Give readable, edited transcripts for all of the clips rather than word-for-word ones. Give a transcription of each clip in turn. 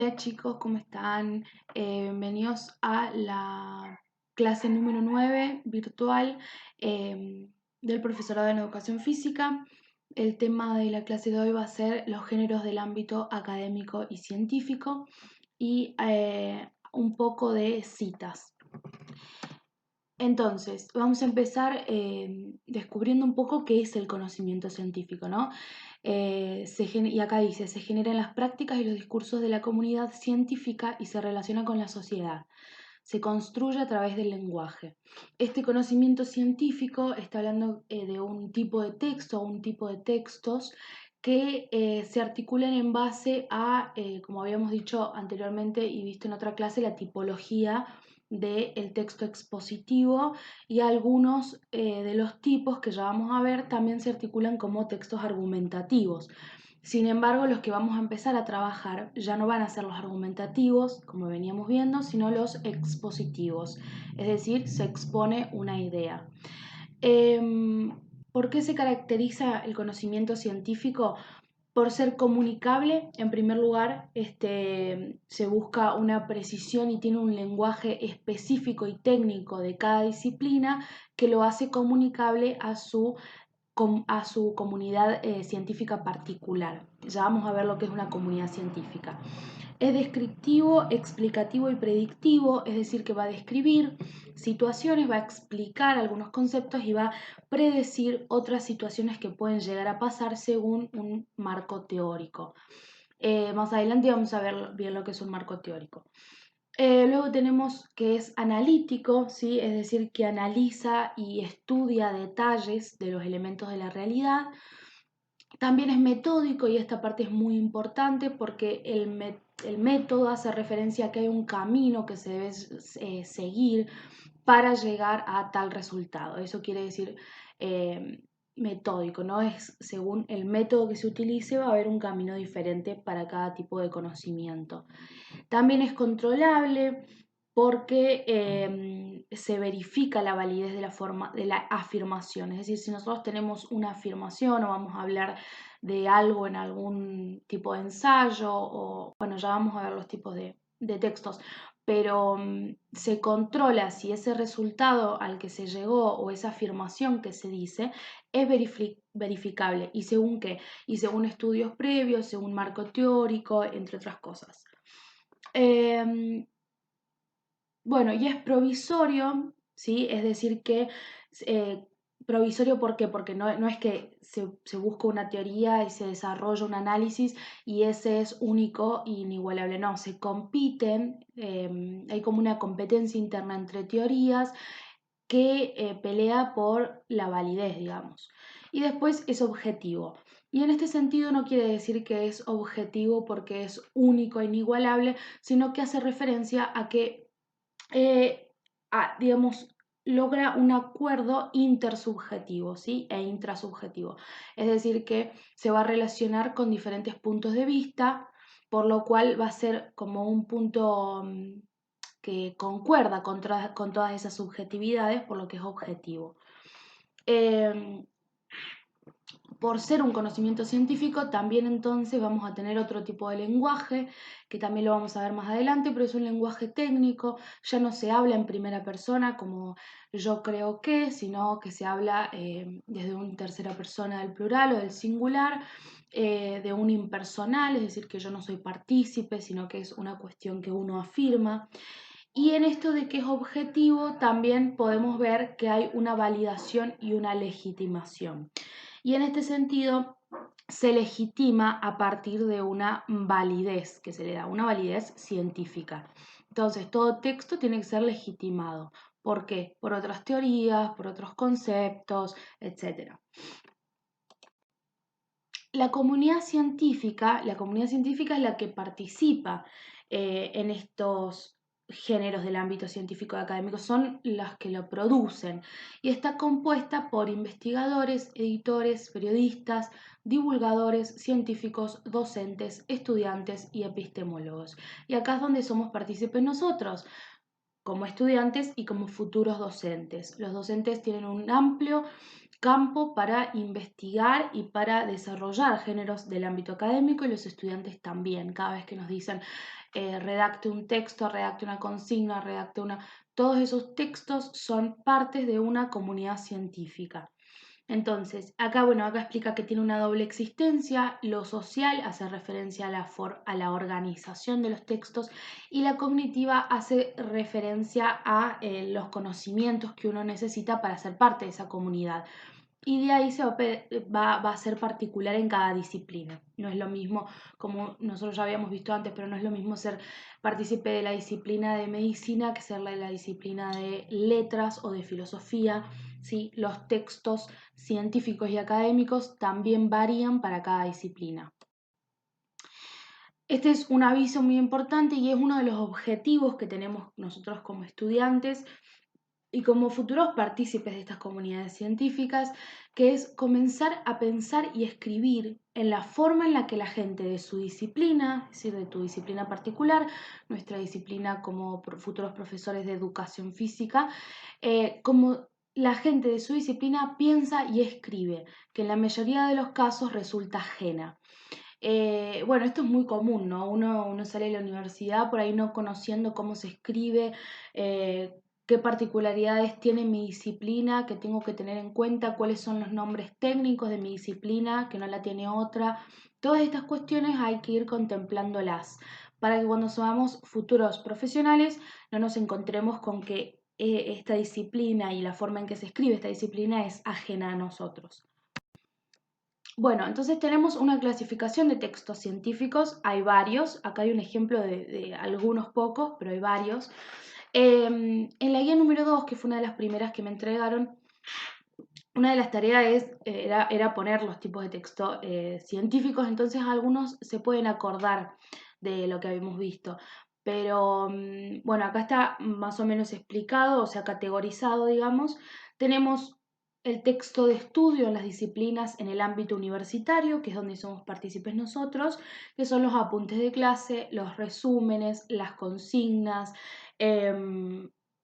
Hola chicos, ¿cómo están? Bienvenidos a la clase número 9 virtual del profesorado en educación física. El tema de la clase de hoy va a ser los géneros del ámbito académico y científico y un poco de citas. Entonces, vamos a empezar descubriendo un poco qué es el conocimiento científico, ¿no? Y acá dice, se genera en las prácticas y los discursos de la comunidad científica y se relaciona con la sociedad. Se construye a través del lenguaje. Este conocimiento científico está hablando de un tipo de texto o un tipo de textos que se articulan en base a, como habíamos dicho anteriormente y visto en otra clase, la tipología del texto expositivo, y algunos de los tipos que ya vamos a ver también se articulan como textos argumentativos. Sin embargo, los que vamos a empezar a trabajar ya no van a ser los argumentativos, como veníamos viendo, sino los expositivos, es decir, se expone una idea. ¿Por qué se caracteriza el conocimiento científico? Por ser comunicable, en primer lugar, se busca una precisión y tiene un lenguaje específico y técnico de cada disciplina que lo hace comunicable a su comunidad científica particular. Ya vamos a ver lo que es una comunidad científica. Es descriptivo, explicativo y predictivo, es decir, que va a describir situaciones, va a explicar algunos conceptos y va a predecir otras situaciones que pueden llegar a pasar según un marco teórico. Más adelante vamos a ver bien lo que es un marco teórico. Luego tenemos que es analítico, ¿sí? Es decir, que analiza y estudia detalles de los elementos de la realidad. También es metódico, y esta parte es muy importante porque el método hace referencia a que hay un camino que se debe seguir para llegar a tal resultado. Eso quiere decir metódico, ¿no? Es según el método que se utilice, va a haber un camino diferente para cada tipo de conocimiento. También es controlable porque se verifica la validez de la afirmación. Es decir, si nosotros tenemos una afirmación o vamos a hablar de algo en algún tipo de ensayo, o bueno, ya vamos a ver los tipos de textos, pero se controla si ese resultado al que se llegó o esa afirmación que se dice es verificable. ¿Y según qué? Y según estudios previos, según marco teórico, entre otras cosas. Bueno, y es provisorio, ¿sí? Es decir que eh, provisorio, ¿por qué? Porque no es que se busca una teoría y se desarrolla un análisis y ese es único e inigualable, no, se compiten, hay como una competencia interna entre teorías que pelea por la validez, digamos. Y después es objetivo. Y en este sentido no quiere decir que es objetivo porque es único e inigualable, sino que hace referencia a que, digamos, logra un acuerdo intersubjetivo, ¿sí? E intrasubjetivo. Es decir, que se va a relacionar con diferentes puntos de vista, por lo cual va a ser como un punto que concuerda con todas esas subjetividades, por lo que es objetivo. Eh, por ser un conocimiento científico, también entonces vamos a tener otro tipo de lenguaje, que también lo vamos a ver más adelante, pero es un lenguaje técnico, ya no se habla en primera persona como yo creo que, sino que se habla desde una tercera persona del plural o del singular, de un impersonal, es decir, que yo no soy partícipe, sino que es una cuestión que uno afirma. Y en esto de que es objetivo, también podemos ver que hay una validación y una legitimación. Y en este sentido, se legitima a partir de una validez que se le da, una validez científica. Entonces, todo texto tiene que ser legitimado. ¿Por qué? Por otras teorías, por otros conceptos, etc. La comunidad científica es la que participa en estos géneros del ámbito científico y académico, son las que lo producen, y está compuesta por investigadores, editores, periodistas, divulgadores, científicos, docentes, estudiantes y epistemólogos. Y acá es donde somos partícipes nosotros, como estudiantes y como futuros docentes. Los docentes tienen un amplio campo para investigar y para desarrollar géneros del ámbito académico, y los estudiantes también. Cada vez que nos dicen redacte un texto, redacte una consigna, redacte una... Todos esos textos son partes de una comunidad científica. Entonces, acá, bueno, acá explica que tiene una doble existencia, lo social hace referencia a la organización de los textos y la cognitiva hace referencia a los conocimientos que uno necesita para ser parte de esa comunidad. Y de ahí va a ser particular en cada disciplina. No es lo mismo, como nosotros ya habíamos visto antes, pero no es lo mismo ser partícipe de la disciplina de medicina que ser de la disciplina de letras o de filosofía. ¿Sí? Los textos científicos y académicos también varían para cada disciplina. Este es un aviso muy importante y es uno de los objetivos que tenemos nosotros como estudiantes y como futuros partícipes de estas comunidades científicas, que es comenzar a pensar y escribir en la forma en la que la gente de su disciplina, es decir, de tu disciplina particular, nuestra disciplina como futuros profesores de educación física, como la gente de su disciplina piensa y escribe, que en la mayoría de los casos resulta ajena. Bueno, esto es muy común, ¿no? Uno sale de la universidad por ahí no conociendo cómo se escribe, qué particularidades tiene mi disciplina, que tengo que tener en cuenta, cuáles son los nombres técnicos de mi disciplina, que no la tiene otra. Todas estas cuestiones hay que ir contemplándolas para que cuando seamos futuros profesionales no nos encontremos con que esta disciplina y la forma en que se escribe esta disciplina es ajena a nosotros. Bueno, entonces tenemos una clasificación de textos científicos, hay varios, acá hay un ejemplo de algunos pocos, pero hay varios. En la guía número 2, que fue una de las primeras que me entregaron, una de las tareas era poner los tipos de texto científicos, entonces algunos se pueden acordar de lo que habíamos visto. Pero bueno, acá está más o menos explicado, o sea, categorizado, digamos. Tenemos el texto de estudio en las disciplinas en el ámbito universitario, que es donde somos partícipes nosotros, que son los apuntes de clase, los resúmenes, las consignas,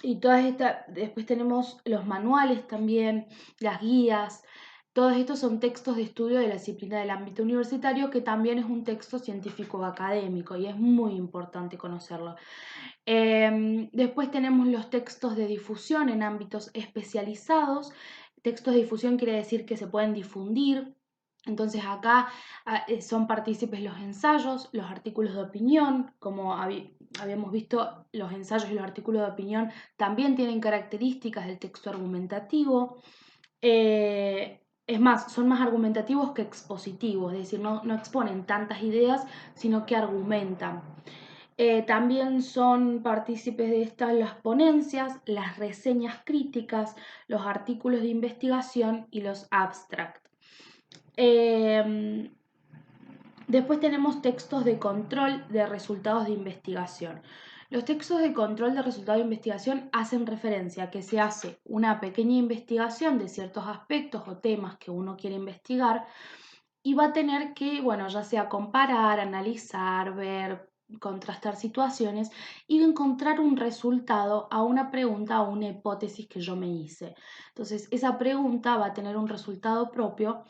y todas estas, después tenemos los manuales también, las guías. Todos estos son textos de estudio de la disciplina del ámbito universitario, que también es un texto científico académico y es muy importante conocerlo. Después tenemos los textos de difusión en ámbitos especializados. Textos de difusión quiere decir que se pueden difundir. Entonces acá son partícipes los ensayos, los artículos de opinión, como habíamos visto, los ensayos y los artículos de opinión también tienen características del texto argumentativo. Es más, son más argumentativos que expositivos, es decir, no exponen tantas ideas, sino que argumentan. También son partícipes de estas las ponencias, las reseñas críticas, los artículos de investigación y los abstracts. Después tenemos textos de control de resultados de investigación. Los textos de control de resultados de investigación hacen referencia a que se hace una pequeña investigación de ciertos aspectos o temas que uno quiere investigar y va a tener que, bueno, ya sea comparar, analizar, ver, contrastar situaciones y encontrar un resultado a una pregunta o una hipótesis que yo me hice. Entonces, esa pregunta va a tener un resultado propio,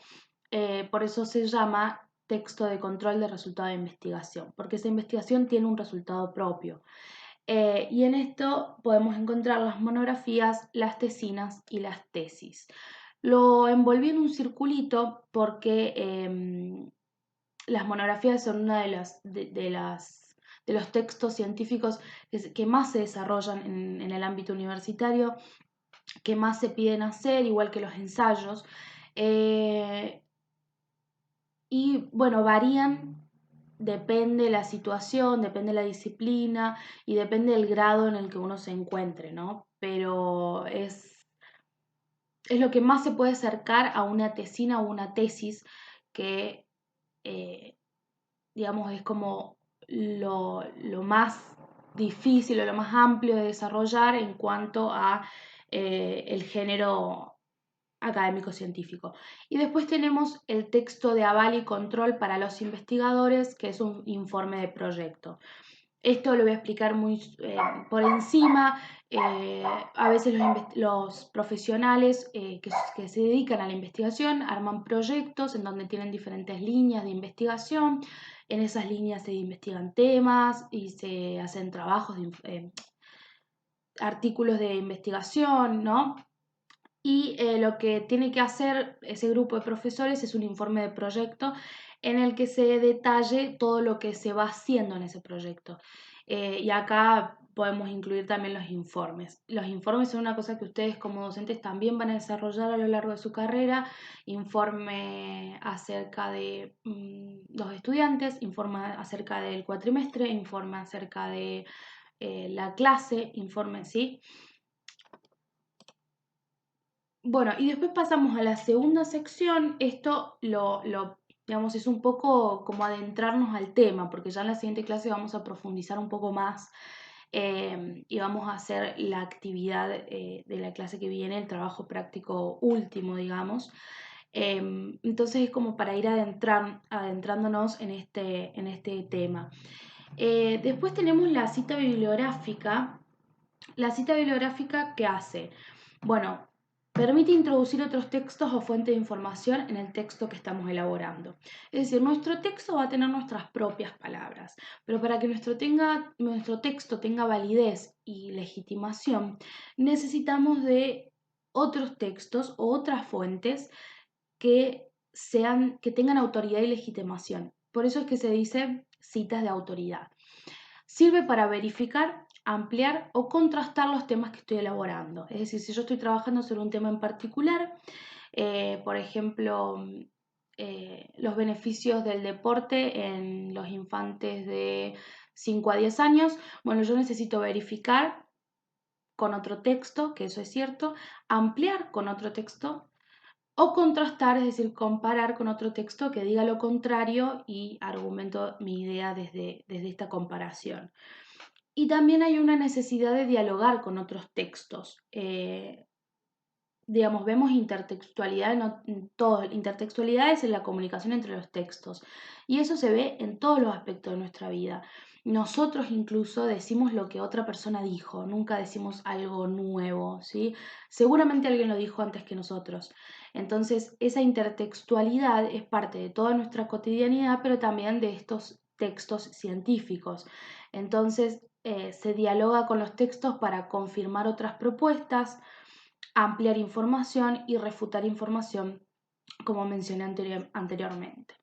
por eso se llama texto de control de resultado de investigación, porque esa investigación tiene un resultado propio. Y en esto podemos encontrar las monografías, las tesinas y las tesis. Lo envolví en un circulito porque las monografías son una de los textos científicos que más se desarrollan en el ámbito universitario, que más se piden hacer, igual que los ensayos. Y bueno, varían, depende de la situación, depende de la disciplina y depende del grado en el que uno se encuentre, ¿no? Pero es lo que más se puede acercar a una tesina o una tesis que, digamos, es como lo más difícil o lo más amplio de desarrollar en cuanto a el género académico-científico. Y después tenemos el texto de aval y control para los investigadores, que es un informe de proyecto. Esto lo voy a explicar muy por encima. A veces los profesionales que se dedican a la investigación arman proyectos en donde tienen diferentes líneas de investigación. en esas líneas se investigan temas y se hacen trabajos, artículos de investigación, ¿no? Y lo que tiene que hacer ese grupo de profesores es un informe de proyecto en el que se detalle todo lo que se va haciendo en ese proyecto. Y acá podemos incluir también los informes. Los informes son una cosa que ustedes como docentes también van a desarrollar a lo largo de su carrera. Informe acerca de los estudiantes, informe acerca del cuatrimestre, informe acerca de la clase, informe, ¿sí? Bueno, y después pasamos a la segunda sección. Esto digamos, es un poco como adentrarnos al tema, porque ya en la siguiente clase vamos a profundizar un poco más y vamos a hacer la actividad de la clase que viene, el trabajo práctico último, digamos. Entonces es como para ir adentrándonos en este tema. Después tenemos la cita bibliográfica. La cita bibliográfica, ¿qué hace? Bueno, permite introducir otros textos o fuentes de información en el texto que estamos elaborando. Es decir, nuestro texto va a tener nuestras propias palabras, pero para que nuestro texto tenga validez y legitimación, necesitamos de otros textos o otras fuentes que tengan autoridad y legitimación. Por eso es que se dice citas de autoridad. Sirve para verificar, ampliar o contrastar los temas que estoy elaborando. Es decir, si yo estoy trabajando sobre un tema en particular, por ejemplo, los beneficios del deporte en los infantes de 5 a 10 años, bueno, yo necesito verificar con otro texto, que eso es cierto, ampliar con otro texto o contrastar, es decir, comparar con otro texto que diga lo contrario y argumento mi idea desde esta comparación. Y también hay una necesidad de dialogar con otros textos. Digamos, vemos intertextualidad en todo. Intertextualidad es en la comunicación entre los textos. Y eso se ve en todos los aspectos de nuestra vida. Nosotros incluso decimos lo que otra persona dijo, nunca decimos algo nuevo, ¿sí? Seguramente alguien lo dijo antes que nosotros. Entonces, esa intertextualidad es parte de toda nuestra cotidianidad, pero también de estos textos científicos. Entonces, se dialoga con los textos para confirmar otras propuestas, ampliar información y refutar información, como mencioné anteriormente.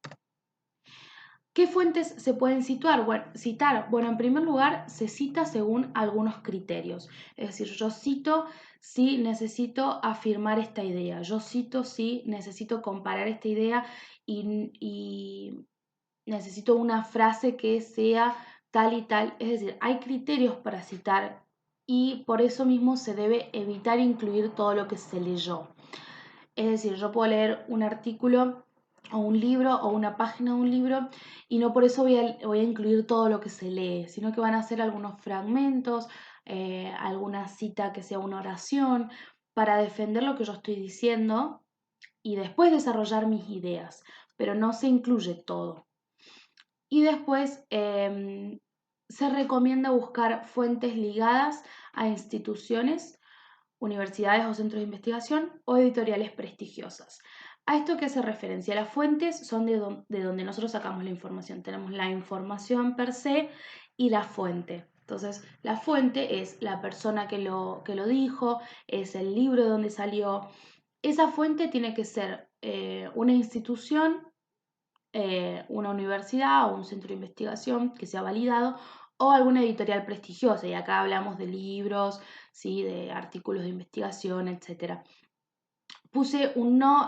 ¿Qué fuentes se pueden citar? Bueno, en primer lugar, se cita según algunos criterios. Es decir, yo cito si necesito afirmar esta idea, yo cito si necesito comparar esta idea y necesito una frase que sea tal y tal. Es decir, hay criterios para citar y por eso mismo se debe evitar incluir todo lo que se leyó. Es decir, yo puedo leer un artículo o un libro o una página de un libro y no por eso voy a incluir todo lo que se lee, sino que van a ser algunos fragmentos, alguna cita que sea una oración, para defender lo que yo estoy diciendo y después desarrollar mis ideas, pero no se incluye todo. Y después se recomienda buscar fuentes ligadas a instituciones, universidades o centros de investigación o editoriales prestigiosas. ¿A esto qué hace referencia? Las fuentes son de donde nosotros sacamos la información. Tenemos la información per se y la fuente. Entonces, la fuente es la persona que lo dijo, es el libro de donde salió. Esa fuente tiene que ser una institución, una universidad o un centro de investigación que sea validado o alguna editorial prestigiosa. Y acá hablamos de libros, ¿sí? De artículos de investigación, etc. Puse un no